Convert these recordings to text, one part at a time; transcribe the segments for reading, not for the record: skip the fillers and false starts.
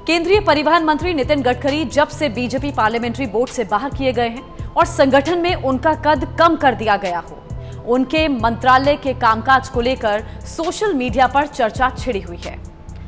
केंद्रीय परिवहन मंत्री नितिन गडकरी जब से बीजेपी पार्लियामेंट्री बोर्ड से बाहर किए गए हैं और संगठन में उनका कद कम कर दिया गया हो, उनके मंत्रालय के कामकाज को लेकर सोशल मीडिया पर चर्चा छिड़ी हुई है।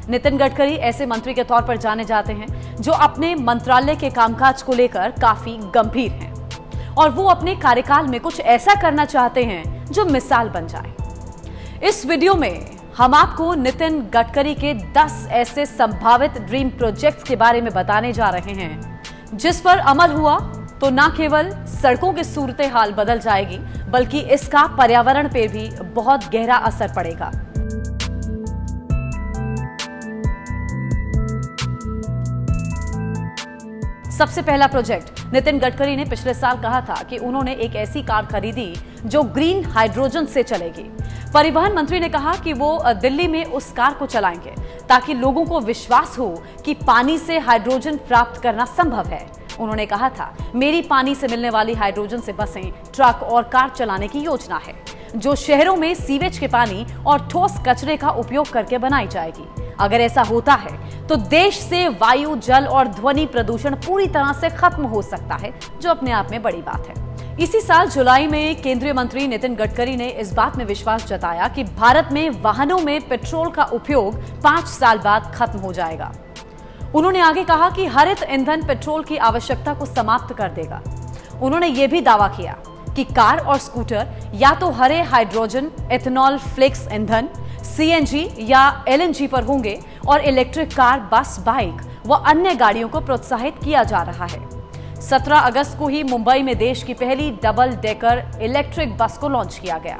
नितिन गडकरी ऐसे मंत्री के तौर पर जाने जाते हैं जो अपने मंत्रालय के कामकाज को लेकर काफी गंभीर हैं और वो अपने कार्यकाल में कुछ ऐसा करना चाहते हैं जो मिसाल बन जाए। इस वीडियो में हम आपको नितिन गडकरी के 10 ऐसे संभावित ड्रीम प्रोजेक्ट्स के बारे में बताने जा रहे हैं, जिस पर अमल हुआ तो न केवल सड़कों की सूरत हाल बदल जाएगी, बल्कि इसका पर्यावरण पर भी बहुत गहरा असर पड़ेगा। सबसे पहला प्रोजेक्ट, नितिन गडकरी ने पिछले साल कहा था कि उन्होंने एक ऐसी कार खरीदी जो ग्रीन हाइड्रोजन से चलेगी। परिवहन मंत्री ने कहा कि वो दिल्ली में उस कार को चलाएंगे ताकि लोगों को विश्वास हो कि पानी से हाइड्रोजन प्राप्त करना संभव है। उन्होंने कहा था, मेरी पानी से मिलने वाली हाइड्रोजन से बसें, ट्रक और कार चलाने की योजना है, जो शहरों में सीवेज के पानी और ठोस कचरे का उपयोग करके बनाई जाएगी। अगर ऐसा होता है तो देश से वायु, जल और ध्वनि प्रदूषण पूरी तरह से खत्म हो सकता है, जो अपने आप में बड़ी बात है। इसी साल जुलाई में केंद्रीय मंत्री नितिन गडकरी ने इस बात में विश्वास जताया कि भारत में वाहनों में पेट्रोल का उपयोग 5 साल बाद खत्म हो जाएगा। उन्होंने आगे कहा कि हरित ईंधन पेट्रोल की आवश्यकता को समाप्त कर देगा। उन्होंने यह भी दावा किया कि कार और स्कूटर या तो हरे हाइड्रोजन, एथेनॉल फ्लेक्स ईंधन, सीएनजी या एलएनजी पर होंगे और इलेक्ट्रिक कार, बस, बाइक व अन्य गाड़ियों को प्रोत्साहित किया जा रहा है। 17 अगस्त को ही मुंबई में देश की पहली डबल डेकर इलेक्ट्रिक बस को लॉन्च किया गया।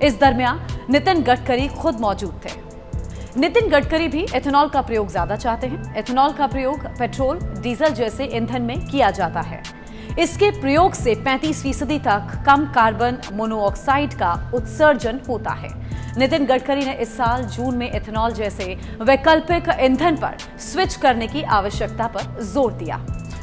इस दरमियान नितिन गडकरी खुद मौजूद थे। नितिन गडकरी भी एथेनॉल का प्रयोग ज्यादा चाहते हैं। एथेनॉल का प्रयोग पेट्रोल, डीजल जैसे ईंधन में किया जाता है। इसके प्रयोग से 35% तक कम कार्बन मोनोऑक्साइड का उत्सर्जन होता है। नितिन गडकरी ने इस साल जून में एथेनॉल जैसे वैकल्पिक ईंधन पर स्विच करने की आवश्यकता पर जोर दिया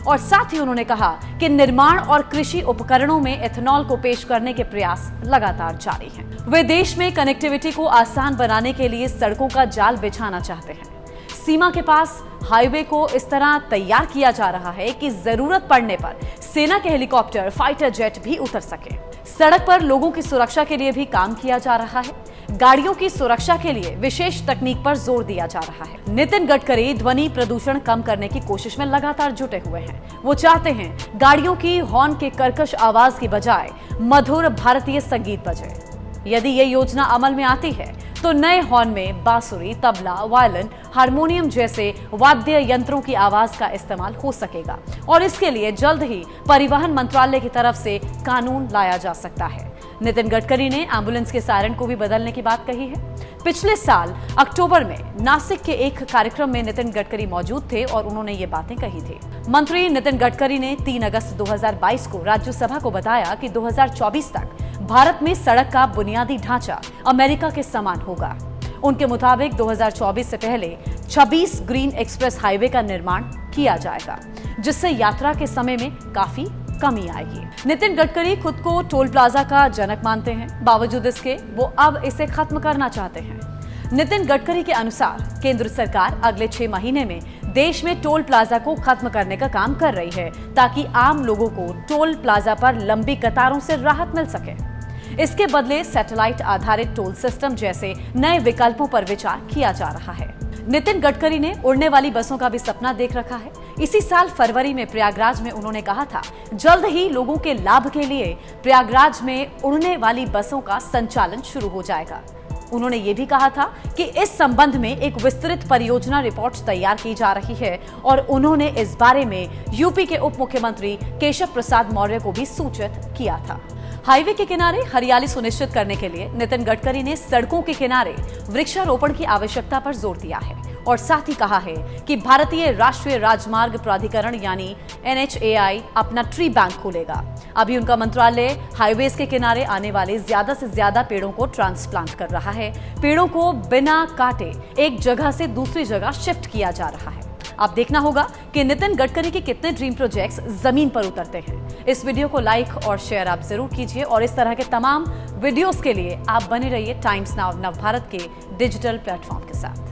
और साथ ही उन्होंने कहा कि निर्माण और कृषि उपकरणों में एथेनॉल को पेश करने के प्रयास लगातार जारी हैं। वे देश में कनेक्टिविटी को आसान बनाने के लिए सड़कों का जाल बिछाना चाहते हैं। सीमा के पास हाईवे को इस तरह तैयार किया जा रहा है कि जरूरत पड़ने पर सेना के हेलीकॉप्टर, फाइटर जेट भी उतर सके। सड़क पर लोगों की सुरक्षा के लिए भी काम किया जा रहा है। गाड़ियों की सुरक्षा के लिए विशेष तकनीक पर जोर दिया जा रहा है। नितिन गडकरी ध्वनि प्रदूषण कम करने की कोशिश में लगातार जुटे हुए हैं। वो चाहते हैं गाड़ियों की हॉर्न के कर्कश आवाज की बजाय मधुर भारतीय संगीत बजे। यदि ये योजना अमल में आती है तो नए हॉर्न में बांसुरी, तबला, वायलिन, हारमोनियम जैसे वाद्य यंत्रों की आवाज का इस्तेमाल हो सकेगा और इसके लिए जल्द ही परिवहन मंत्रालय की तरफ से कानून लाया जा सकता है। नितिन गडकरी ने एम्बुलेंस के सायरन को भी बदलने की बात कही है। पिछले साल अक्टूबर में नासिक के एक कार्यक्रम में नितिन गडकरी मौजूद थे और उन्होंने ये बातें कही थी। मंत्री नितिन गडकरी ने 3 अगस्त 2022 को राज्यसभा को बताया कि 2024 तक भारत में सड़क का बुनियादी ढांचा अमेरिका के समान होगा। उनके मुताबिक 2024 से पहले 26 ग्रीन एक्सप्रेस हाईवे का निर्माण किया जाएगा, जिससे यात्रा के समय में काफी कमी आएगी। नितिन गडकरी खुद को टोल प्लाजा का जनक मानते हैं। बावजूद इसके वो अब इसे खत्म करना चाहते हैं। नितिन गडकरी के अनुसार केंद्र सरकार अगले 6 महीने में देश में टोल प्लाजा को खत्म करने का काम कर रही है, ताकि आम लोगों को टोल प्लाजा पर लंबी कतारों से राहत मिल सके। इसके बदले सैटेलाइट आधारित टोल सिस्टम जैसे नए विकल्पों पर विचार किया जा रहा है। नितिन गडकरी ने उड़ने वाली बसों का भी सपना देख रखा है। इसी साल फरवरी में प्रयागराज में उन्होंने कहा था, जल्द ही लोगों के लाभ के लिए प्रयागराज में उड़ने वाली बसों का संचालन शुरू हो जाएगा। उन्होंने ये भी कहा था कि इस संबंध में एक विस्तृत परियोजना रिपोर्ट तैयार की जा रही है और उन्होंने इस बारे में यूपी के उप मुख्यमंत्री केशव प्रसाद मौर्य को भी सूचित किया था। हाईवे के किनारे हरियाली सुनिश्चित करने के लिए नितिन गडकरी ने सड़कों के किनारे वृक्षारोपण की आवश्यकता पर जोर दिया है और साथ ही कहा है कि भारतीय राष्ट्रीय राजमार्ग प्राधिकरण यानी NHAI अपना ट्री बैंक खोलेगा। अभी उनका मंत्रालय हाईवेज के किनारे आने वाले ज्यादा से ज्यादा पेड़ों को ट्रांसप्लांट कर रहा है। पेड़ों को बिना काटे एक जगह से दूसरी जगह शिफ्ट किया जा रहा है। अब देखना होगा कि नितिन गडकरी के कितने ड्रीम प्रोजेक्ट्स जमीन पर उतरते हैं। इस वीडियो को लाइक और शेयर आप जरूर कीजिए और इस तरह के तमाम वीडियोस के लिए आप बने रहिए टाइम्स नाउ नव भारत के डिजिटल प्लेटफॉर्म के साथ।